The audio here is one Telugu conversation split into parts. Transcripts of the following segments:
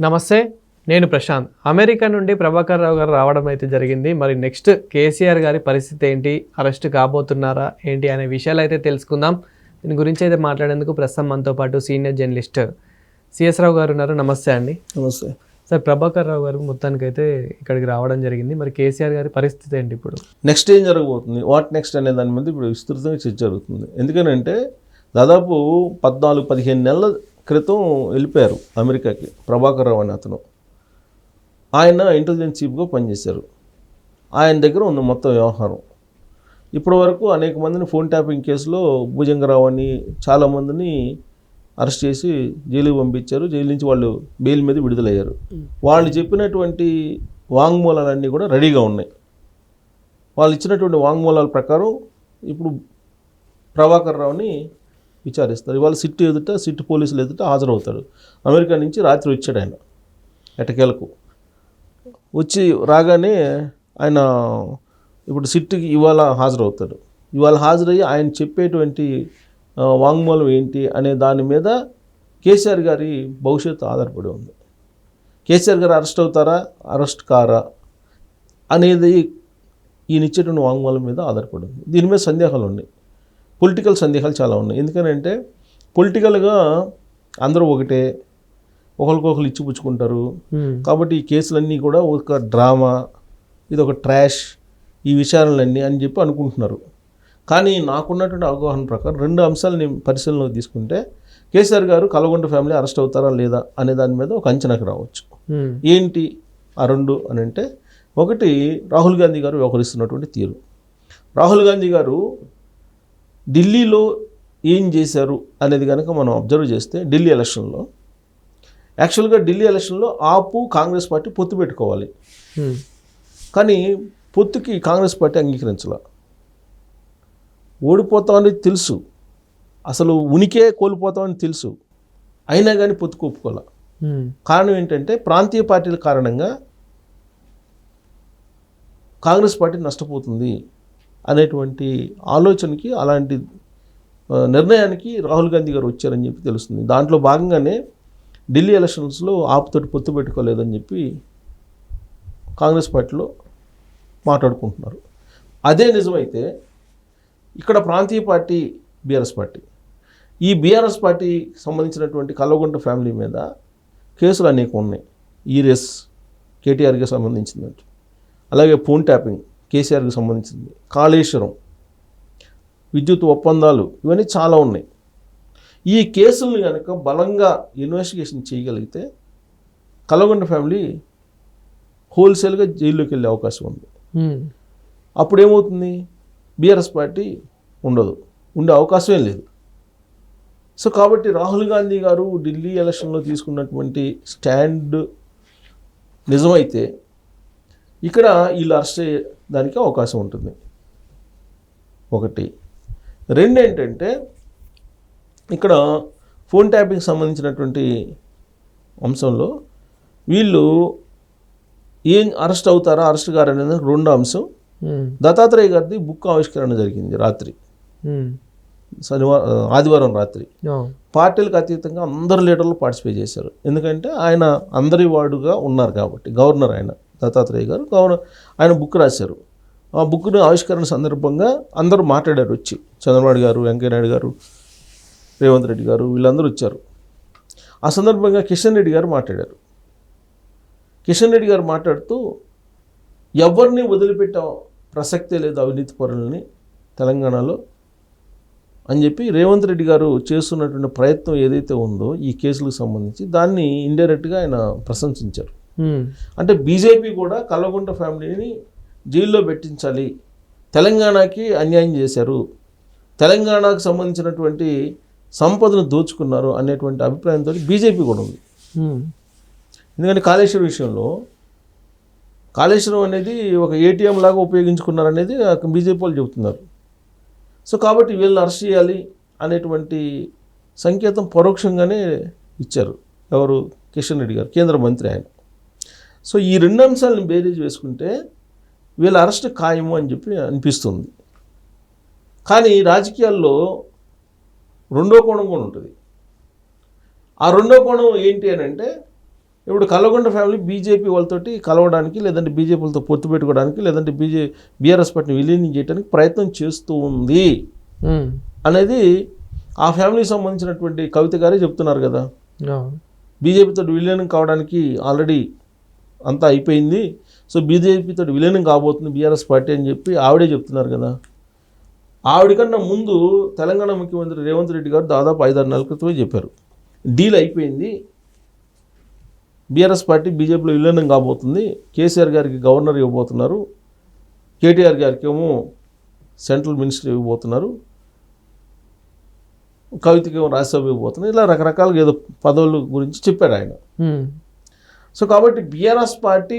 నమస్తే, నేను ప్రశాంత్. అమెరికా నుండి ప్రభాకర్ రావు గారు రావడం అయితే జరిగింది. మరి నెక్స్ట్ కేసీఆర్ గారి పరిస్థితి ఏంటి, అరెస్ట్ కాబోతున్నారా ఏంటి అనే విషయాలు అయితే తెలుసుకుందాం. దీని గురించి అయితే మాట్లాడేందుకు ప్రస్తుతం మనతో పాటు సీనియర్ జర్నలిస్ట్ సిఎస్ రావు గారు ఉన్నారు. నమస్తే అండి. నమస్తే సార్. ప్రభాకర్ రావు గారు మొత్తానికైతే ఇక్కడికి రావడం జరిగింది. మరి కేసీఆర్ గారి పరిస్థితి ఏంటి ఇప్పుడు? నెక్స్ట్ ఏం జరగబోతుంది, వాట్ నెక్స్ట్ అనే దాని మీద ఇప్పుడు విస్తృతంగా చర్చ జరుగుతుంది. ఎందుకనంటే దాదాపు 14-15 నెలల క్రితం వెళ్ళిపోయారు అమెరికాకి ప్రభాకర్ రావు అనే అతను. ఆయన ఇంటెలిజెన్స్ చీఫ్గా పనిచేశారు. ఆయన దగ్గర ఉంది మొత్తం వ్యవహారం. ఇప్పటి వరకు అనేక మందిని ఫోన్ ట్యాపింగ్ కేసులో భుజంగరావు అని చాలామందిని అరెస్ట్ చేసి జైలుకి పంపించారు. జైలు నుంచి వాళ్ళు బెయిల్ మీద విడుదలయ్యారు. వాళ్ళు చెప్పినటువంటి వాంగ్మూలాలన్నీ కూడా రెడీగా ఉన్నాయి. వాళ్ళు ఇచ్చినటువంటి వాంగ్మూలాల ప్రకారం ఇప్పుడు ప్రభాకర్ రావుని విచారిస్తారు. ఇవాళ సిట్ పోలీసులు ఎదుట హాజరవుతాడు. అమెరికా నుంచి రాత్రి వచ్చాడు ఆయన ఎటకేలకు. వచ్చి రాగానే ఆయన ఇప్పుడు సిట్కి ఇవాళ హాజరవుతాడు. ఇవాళ హాజరయ్యి ఆయన చెప్పేటువంటి వాంగ్మూలం ఏంటి అనే దాని మీద కేసీఆర్ గారి భవిష్యత్తు ఆధారపడి ఉంది. కేసీఆర్ గారు అరెస్ట్ అవుతారా, అరెస్ట్ కారా అనేది ఈయన ఇచ్చేటువంటి వాంగ్మూలం మీద ఆధారపడి ఉంది. దీని మీద సందేహాలు ఉన్నాయి. పొలిటికల్ సందేహాలు చాలా ఉన్నాయి. ఎందుకంటే పొలిటికల్గా అందరూ ఒకటే, ఒకరికొకరు ఇచ్చిపుచ్చుకుంటారు. కాబట్టి ఈ కేసులన్నీ కూడా ఒక డ్రామా, ఇది ఒక ట్రాష్, ఈ విషయాలన్నీ అని చెప్పి అనుకుంటున్నారు. కానీ నాకున్నటువంటి అవగాహన ప్రకారం 2 అంశాలని పరిశీలనలోకి తీసుకుంటే కేసీఆర్ గారు కల్వకుంట్ల ఫ్యామిలీ అరెస్ట్ అవుతారా లేదా అనే దాని మీద ఒక అంచనాకు రావచ్చు. ఏంటి ఆ 2 అని అంటే, ఒకటి రాహుల్ గాంధీ గారు వ్యవహరిస్తున్నటువంటి తీరు. రాహుల్ గాంధీ గారు ఢిల్లీలో ఏం చేశారు అనేది కనుక మనం అబ్జర్వ్ చేస్తే ఢిల్లీ ఎలక్షన్లో ఆపు కాంగ్రెస్ పార్టీ పొత్తు పెట్టుకోవాలి. కానీ పొత్తుకి కాంగ్రెస్ పార్టీ అంగీకరించాల. ఓడిపోతామని తెలుసు, అసలు ఉనికే కోల్పోతామని తెలుసు, అయినా కానీ పొత్తుకు ఒప్పుకోవాలి. కారణం ఏంటంటే ప్రాంతీయ పార్టీల కారణంగా కాంగ్రెస్ పార్టీ నష్టపోతుంది అనేటువంటి ఆలోచనకి, అలాంటి నిర్ణయానికి రాహుల్ గాంధీ గారు వచ్చారని చెప్పి తెలుస్తుంది. దాంట్లో భాగంగానే ఢిల్లీ ఎలక్షన్స్లో ఆపుతోటి పొత్తు పెట్టుకోలేదని చెప్పి కాంగ్రెస్ పార్టీలో మాట్లాడుకుంటున్నారు. అదే నిజమైతే ఇక్కడ ప్రాంతీయ పార్టీ బీఆర్ఎస్ పార్టీ, ఈ బీఆర్ఎస్ పార్టీ సంబంధించినటువంటి కల్వకుంట్ల ఫ్యామిలీ మీద కేసులు అనేక ఉన్నాయి. ఈరెస్ కేటీఆర్కి సంబంధించిందంటే, అలాగే ఫోన్ ట్యాపింగ్ కేసీఆర్కి సంబంధించింది, కాళేశ్వరం, విద్యుత్ ఒప్పందాలు, ఇవన్నీ చాలా ఉన్నాయి. ఈ కేసులను కనుక బలంగా ఇన్వెస్టిగేషన్ చేయగలిగితే కల్వకుంట్ల ఫ్యామిలీ హోల్సేల్గా జైల్లోకి వెళ్ళే అవకాశం ఉంది. అప్పుడు ఏమవుతుంది, బీఆర్ఎస్ పార్టీ ఉండే అవకాశమే లేదు. సో కాబట్టి రాహుల్ గాంధీ గారు ఢిల్లీ ఎలక్షన్లో తీసుకున్నటువంటి స్టాండ్ నిజమైతే ఇక్కడ వీళ్ళు అరెస్ట్ అయ్యేదానికి అవకాశం ఉంటుంది. ఒకటి. 2 ఏంటంటే, ఇక్కడ ఫోన్ ట్యాపింగ్ సంబంధించినటువంటి అంశంలో వీళ్ళు ఏం అరెస్ట్ అవుతారా, అరెస్ట్ గారు అనేది 2 అంశం. దత్తాత్రేయ గారిది బుక్ ఆవిష్కరణ జరిగింది రాత్రి, ఆదివారం రాత్రి. పార్టీలకు అతీతంగా అందరు లీడర్లు పార్టిసిపేట్ చేశారు. ఎందుకంటే ఆయన అందరి వాడుగా ఉన్నారు కాబట్టి. గవర్నర్ ఆయన దత్తాత్రేయ గారు, ఆయన బుక్ రాశారు. ఆ బుక్ను ఆవిష్కరణ సందర్భంగా అందరూ మాట్లాడారు. వచ్చి చంద్రబాబు గారు, వెంకయ్యనాయుడు గారు, రేవంత్ రెడ్డి గారు, వీళ్ళందరూ వచ్చారు. ఆ సందర్భంగా కిషన్ రెడ్డి గారు మాట్లాడారు. కిషన్ రెడ్డి గారు మాట్లాడుతూ, ఎవరిని వదిలిపెట్టే ప్రసక్తే లేదు అవినీతి పరులని తెలంగాణలో అని చెప్పి రేవంత్ రెడ్డి గారు చేస్తున్నటువంటి ప్రయత్నం ఏదైతే ఉందో ఈ కేసులకు సంబంధించి దాన్ని ఇండైరెక్ట్గా ఆయన ప్రశంసించారు. అంటే బీజేపీ కూడా కల్వకుంట్ల ఫ్యామిలీని జైల్లో పెట్టించాలి, తెలంగాణకి అన్యాయం చేశారు, తెలంగాణకు సంబంధించినటువంటి సంపదను దోచుకున్నారు అనేటువంటి అభిప్రాయంతో బీజేపీ కూడా ఉంది. ఎందుకంటే కాళేశ్వరం విషయంలో, కాళేశ్వరం అనేది ఒక ఏటీఎం లాగా ఉపయోగించుకున్నారనేది బీజేపీ వాళ్ళు చెబుతున్నారు. సో కాబట్టి వీళ్ళని అరెస్ట్ చేయాలి అనేటువంటి సంకేతం పరోక్షంగానే ఇచ్చారు. ఎవరు? కిషన్ రెడ్డి గారు, కేంద్ర మంత్రి ఆయన. సో ఈ 2 అంశాలను బేరీజ్ వేసుకుంటే వీళ్ళ అరెస్ట్ ఖాయము అని చెప్పి అనిపిస్తుంది. కానీ రాజకీయాల్లో 2వ కోణం కూడా ఉంటుంది. ఆ 2వ కోణం ఏంటి అని అంటే, ఇప్పుడు కల్లగొండ ఫ్యామిలీ బీజేపీ వాళ్ళతోటి కలవడానికి, లేదంటే బీజేపీ వాళ్ళతో పొత్తు పెట్టుకోవడానికి, లేదంటే బీఆర్ఎస్ పార్టీని విలీనం చేయడానికి ప్రయత్నం చేస్తూ ఉంది అనేది ఆ ఫ్యామిలీకి సంబంధించినటువంటి కవిత గారే చెప్తున్నారు కదా. బీజేపీతో విలీనం కావడానికి ఆల్రెడీ అంతా అయిపోయింది, సో బీజేపీతో విలీనం కాబోతుంది బీఆర్ఎస్ పార్టీ అని చెప్పి ఆవిడే చెప్తున్నారు కదా. ఆవిడకన్నా ముందు తెలంగాణ ముఖ్యమంత్రి రేవంత్ రెడ్డి గారు దాదాపు 5-6 నెలల క్రితమే చెప్పారు, డీల్ అయిపోయింది, బీఆర్ఎస్ పార్టీ బీజేపీలో విలీనం కాబోతుంది, కేసీఆర్ గారికి గవర్నర్ ఇవ్వబోతున్నారు, కేటీఆర్ గారికి ఏమో సెంట్రల్ మినిస్టర్ ఇవ్వబోతున్నారు, కవితకి ఏమో రాజ్యసభ ఇవ్వబోతున్నారు, ఇలా రకరకాలుగా ఏదో పదవుల గురించి చెప్పాడు ఆయన. సో కాబట్టి బీఆర్ఎస్ పార్టీ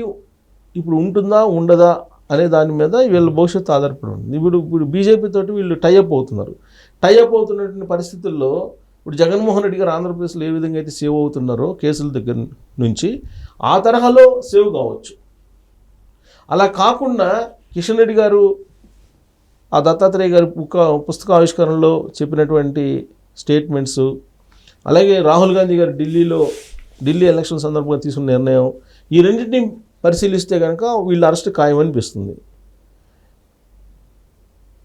ఇప్పుడు ఉంటుందా ఉండదా అనే దాని మీద వీళ్ళ భవిష్యత్తు ఆధారపడి ఉంది. ఇప్పుడు బీజేపీ తోటి వీళ్ళు టైఅప్ అవుతున్నారు. టైఅప్ అవుతున్నటువంటి పరిస్థితుల్లో ఇప్పుడు జగన్మోహన్ రెడ్డి గారు ఆంధ్రప్రదేశ్లో ఏ విధంగా అయితే సేవ్ అవుతున్నారో కేసుల దగ్గర నుంచి, ఆ తరహాలో సేవ్ కావచ్చు. అలా కాకుండా కిషన్ రెడ్డి గారు ఆ దత్తాత్రేయ గారి పుస్తక ఆవిష్కరణలో చెప్పినటువంటి స్టేట్మెంట్స్, అలాగే రాహుల్ గాంధీ గారు ఢిల్లీ ఎలక్షన్ సందర్భంగా తీసుకున్న నిర్ణయం, ఈ రెండింటిని పరిశీలిస్తే కనుక వీళ్ళ అరెస్ట్ ఖాయమనిపిస్తుంది.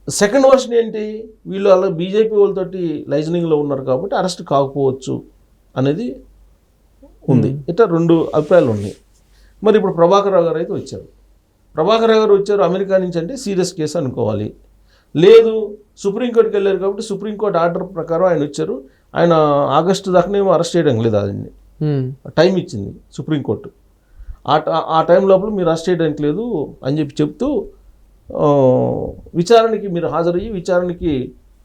సెకండ్ వర్షన్ ఏంటి, వీళ్ళు అలా బీజేపీ వాళ్ళతోటి లైజనింగ్లో ఉన్నారు కాబట్టి అరెస్ట్ కాకపోవచ్చు అనేది ఉంది. ఇట్లా 2 అభిప్రాయాలు ఉన్నాయి. మరి ఇప్పుడు ప్రభాకర్ రావు గారు అయితే వచ్చారు. ప్రభాకర్ రావు గారు వచ్చారు అమెరికా నుంచి అంటే సీరియస్ కేసు అనుకోవాలి. లేదు సుప్రీంకోర్టుకి వెళ్ళారు కాబట్టి సుప్రీంకోర్టు ఆర్డర్ ప్రకారం ఆయన వచ్చారు. ఆయన ఆగస్టు దాకానే అరెస్ట్ చేయడం లేదు, ఆయన్ని టైం ఇచ్చింది సుప్రీంకోర్టు. ఆ టైం లోపల మీరు అరెస్ట్ చేయడానికి లేదు అని చెప్తూ విచారణకి మీరు హాజరయ్యి విచారణకి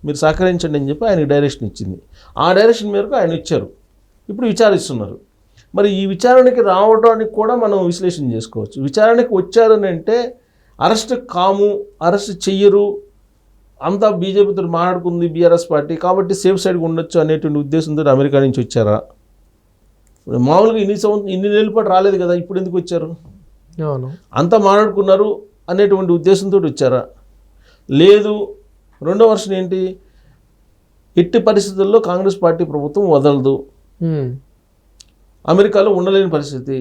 మీరు సహకరించండి అని చెప్పి ఆయనకి డైరెక్షన్ ఇచ్చింది. ఆ డైరెక్షన్ మేరకు ఆయన ఇచ్చారు. ఇప్పుడు విచారిస్తున్నారు. మరి ఈ విచారణకి రావడానికి కూడా మనం విశ్లేషణ చేసుకోవచ్చు. విచారణకి వచ్చారని అంటే అరెస్ట్ అరెస్ట్ చెయ్యరు, అంతా బీజేపీతో మాట్లాడుకుంది బీఆర్ఎస్ పార్టీ కాబట్టి సేఫ్ సైడ్గా ఉండొచ్చు అనేటువంటి ఉద్దేశంతో అమెరికా నుంచి వచ్చారా? మామూలుగా ఇన్ని నెలల పాటు రాలేదు కదా, ఇప్పుడు ఎందుకు వచ్చారు? అంతా మాట్లాడుకున్నారు అనేటువంటి ఉద్దేశంతో వచ్చారా? లేదు, రెండో వర్షన్ ఏంటి, ఎట్టి పరిస్థితుల్లో కాంగ్రెస్ పార్టీ ప్రభుత్వం వదలదు, అమెరికాలో ఉండలేని పరిస్థితి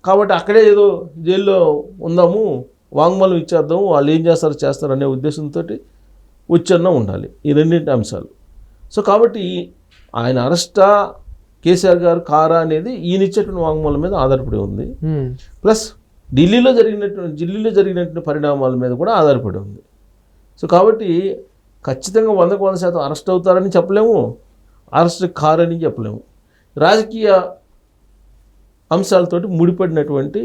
కాబట్టి అక్కడే ఏదో జైల్లో ఉందాము, వాంగ్మూలం ఇచ్చేద్దాము, వాళ్ళు ఏం చేస్తారు అనే ఉద్దేశంతో వచ్చన్నా ఉండాలి. ఈ రెండింటి అంశాలు. సో కాబట్టి ఆయన అరెస్టా కేసీఆర్ గారు కారా అనేది ఈయన ఇచ్చేటువంటి వాంగ్మూలం మీద ఆధారపడి ఉంది. ప్లస్ ఢిల్లీలో జరిగినటువంటి పరిణామాల మీద కూడా ఆధారపడి ఉంది. సో కాబట్టి ఖచ్చితంగా 100% అరెస్ట్ అవుతారని చెప్పలేము, అరెస్ట్ కారని చెప్పలేము. రాజకీయ అంశాలతోటి ముడిపడినటువంటి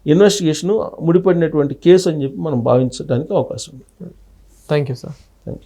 ఇన్వెస్టిగేషను, ముడిపడినటువంటి కేసు అని చెప్పి మనం భావించడానికి అవకాశం ఉంది. Thank you sir. Thank you.